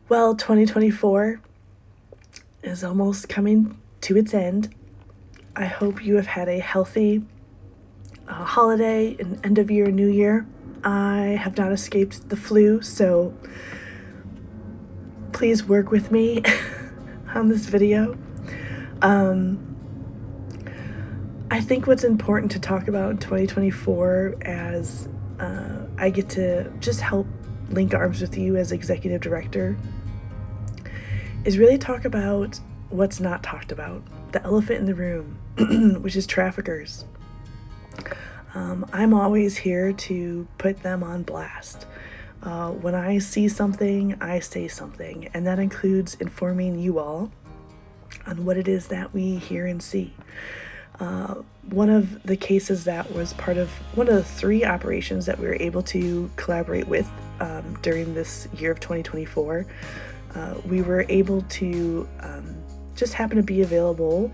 Well, 2024 is almost coming to its end. I hope you have had a healthy holiday and end of year, new year. I have not escaped the flu, so please work with me on this video. I think what's important to talk about in 2024 as I get to just help link arms with you as executive director is really talk about what's not talked about, the elephant in the room, which is traffickers. I'm always here to put them on blast. When I see something, I say something, and that includes informing you all on what it is that we hear and see. One of the cases that was part of one of the 3 operations that we were able to collaborate with during this year of 2024, we were able to just happen to be available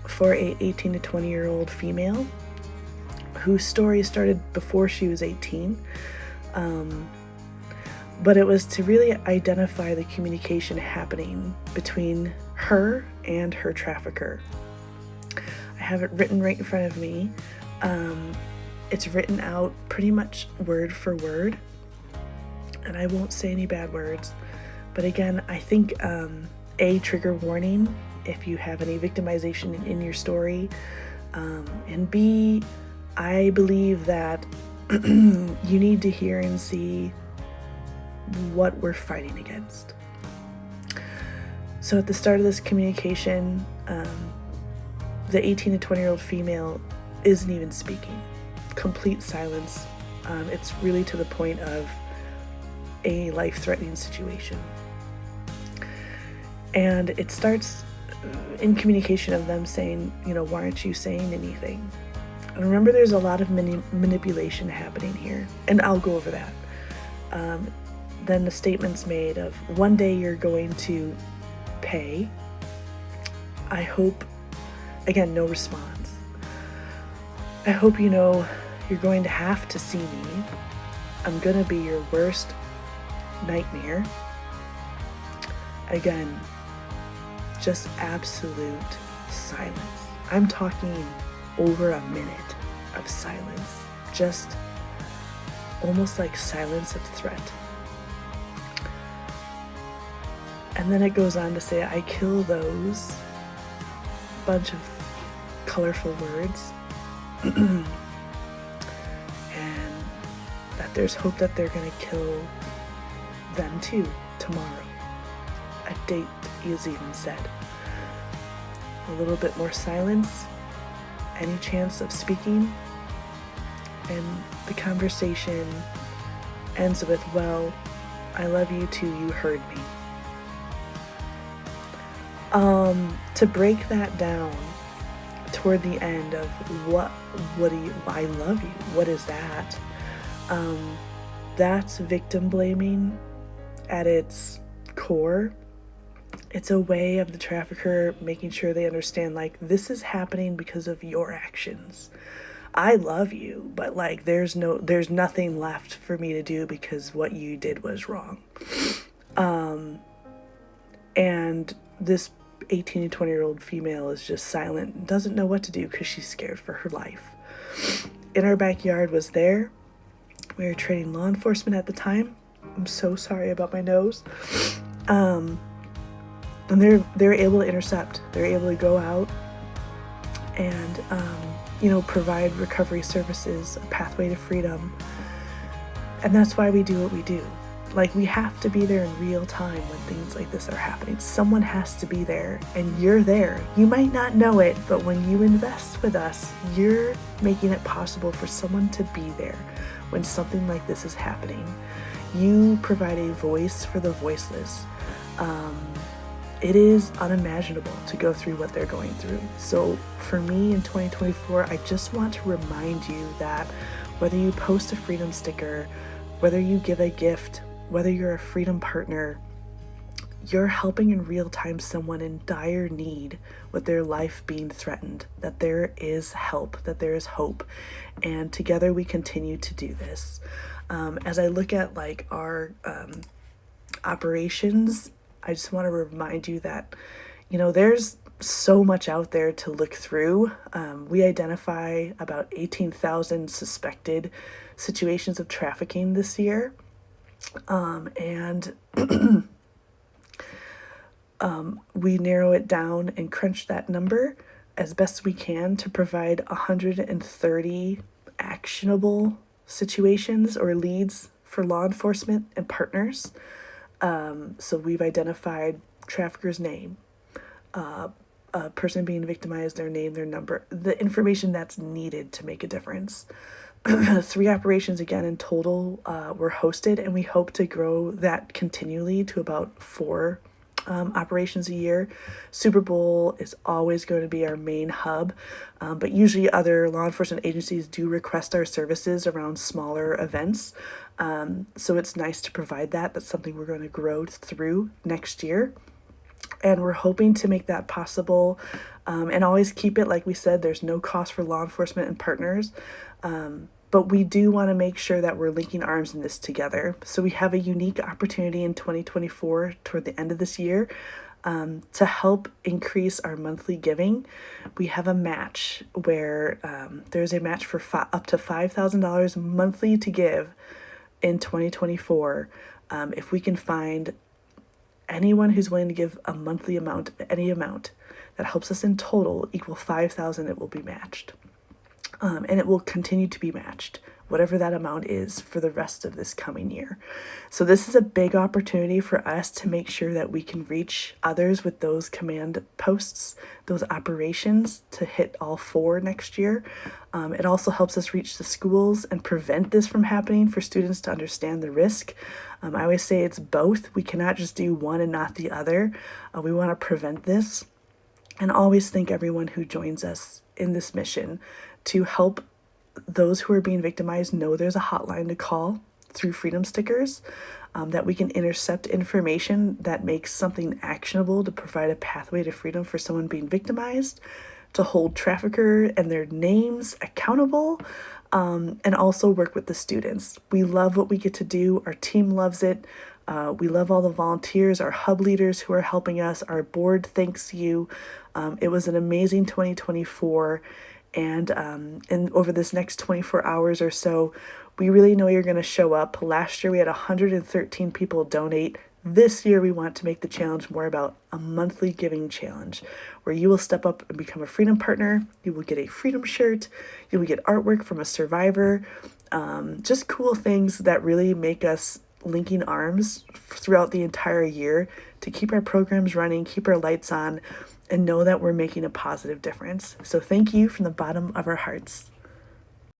for a 18 to 20-year-old female whose story started before she was 18. But it was to really identify the communication happening between her and her trafficker. I have it written right in front of me. It's written out pretty much word for word, and I won't say any bad words. But again, I think A, trigger warning if you have any victimization in your story, and B, I believe that you need to hear and see what we're fighting against. So at the start of this communication, the 18 to 20-year-old female isn't even speaking. Complete silence. It's really to the point of a life-threatening situation. And it starts in communication of them saying, why aren't you saying anything? And remember, there's a lot of manipulation happening here, and I'll go over that. Then the statement's made of, one day you're going to pay. I hope, again, no response. I hope you know you're going to have to see me. I'm going to be your worst nightmare. Again, just absolute silence. I'm talking over a minute of silence, just almost like silence of threat. And then it goes on to say, I kill those, bunch of colorful words, and that there's hope that they're going to kill them too tomorrow. A date is even said. A little bit more silence, any chance of speaking, and the conversation ends with, well, I love you too, you heard me. To break that down toward the end of what do you, I love you, what is that? That's victim blaming at its core. It's a way of the trafficker making sure they understand, like, this is happening because of your actions. I love you, but like there's nothing left for me to do because what you did was wrong. And this 18 to 20-year-old female is just silent and doesn't know what to do because she's scared for her life. In our backyard was there. We were training law enforcement at the time. I'm so sorry about my nose. And they're able to intercept. They're able to go out and provide recovery services, a pathway to freedom. And that's why we do what we do. Like, we have to be there in real time when things like this are happening. Someone has to be there, and you're there. You might not know it, but when you invest with us, you're making it possible for someone to be there when something like this is happening. You provide a voice for the voiceless. It is unimaginable to go through what they're going through. So for me in 2024, I just want to remind you that whether you post a freedom sticker, whether you give a gift, whether you're a freedom partner, you're helping in real time someone in dire need with their life being threatened, that there is help, that there is hope. And together we continue to do this. As I look at like our operations, I just want to remind you that, there's so much out there to look through. We identify about 18,000 suspected situations of trafficking this year. And we narrow it down and crunch that number as best we can to provide 130 actionable situations or leads for law enforcement and partners. So we've identified trafficker's name, a person being victimized, their name, their number, the information that's needed to make a difference. 3 operations again in total were hosted, and we hope to grow that continually to about 4 operations a year. Super Bowl is always going to be our main hub, but usually other law enforcement agencies do request our services around smaller events. So it's nice to provide that. That's something we're going to grow through next year. And we're hoping to make that possible and always keep it, like we said, there's no cost for law enforcement and partners. But we do want to make sure that we're linking arms in this together. So we have a unique opportunity in 2024 toward the end of this year to help increase our monthly giving. We have a match where there's a match for up to $5,000 monthly to give in 2024 if we can find anyone who's willing to give a monthly amount, any amount that helps us in total equal $5,000, it will be matched. And it will continue to be matched, whatever that amount is, for the rest of this coming year. So this is a big opportunity for us to make sure that we can reach others with those command posts, those operations, to hit all 4 next year. It also helps us reach the schools and prevent this from happening for students to understand the risk. I always say it's both. We cannot just do one and not the other. We want to prevent this, and always thank everyone who joins us in this mission to help those who are being victimized know there's a hotline to call through Freedom Stickers, that we can intercept information that makes something actionable to provide a pathway to freedom for someone being victimized, to hold trafficker and their names accountable, and also work with the students. We love what we get to do. Our team loves it. We love all the volunteers, our hub leaders who are helping us. Our board thanks you. It was an amazing 2024. And over this next 24 hours or so, we really know you're going to show up. Last year, we had 113 people donate. This year, we want to make the challenge more about a monthly giving challenge, where you will step up and become a Freedom Partner. You will get a Freedom shirt. You will get artwork from a survivor. Just cool things that really make us linking arms throughout the entire year to keep our programs running, keep our lights on, and know that we're making a positive difference. So thank you from the bottom of our hearts.